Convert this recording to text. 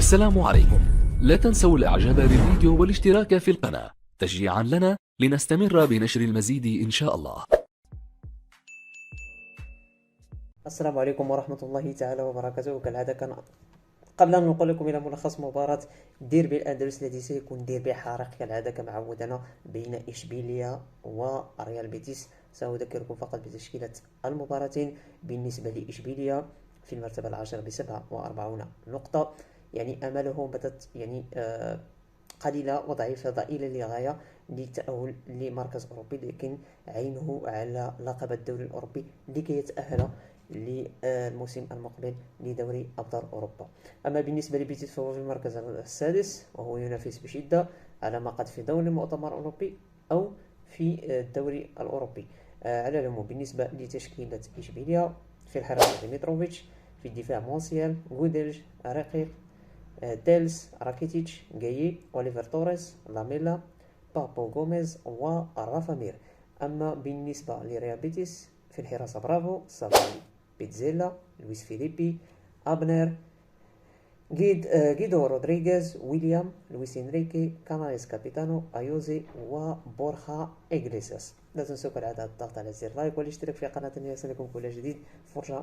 السلام عليكم. لا تنسوا الاعجاب بالفيديو والاشتراك في القناة تشجيعا لنا لنستمر بنشر المزيد ان شاء الله. السلام عليكم ورحمة الله تعالى وبركاته. كالعادة كان قبل أن نقول لكم إلى ملخص مباراة ديربي الأندلس الذي سيكون ديربي حارق كالعادة كما عودنا بين إشبيلية وريال بيتيس. سأذكركم فقط بتشكيلة المباراتين. بالنسبة لإشبيلية في المرتبة العاشرة ب47 نقطة، يعني أمله بدت قليلة وضعيفة ضئيلة للغاية للتأهل لمركز أوروبي، لكن عينه على لقب الدوري الأوروبي لكي يتأهل للموسم المقبل لدوري أبطال أوروبا. أما بالنسبة لبيتيس فهو في المركز السادس وهو ينافس بشدة على مقعد في دوري المؤتمر الأوروبي أو في الدوري الأوروبي. على العموم بالنسبة لتشكيلة إشبيلية: في الحراسة ديمتروفيتش، في الدفاع مونسيال، غوديلج، رقيق، تيلس، راكيتيتش، جايي، أوليفر توريس، لاميلا، بابو غوميز ورافا مير. أما بالنسبة لريال بيتيس في الحراسة: برافو، سافاري، بيتزيلا، لويس فيليبي، أبنر، غيدو رودريغيز، ويليام، لويس إنريكي، كانايس كابيتانو، أيوزي وبورخا إغليسياس. لا تنسوا كالعادة الضغط على زر لايك والاشتراك في قناتنا ليصلكم كل جديد. فرجة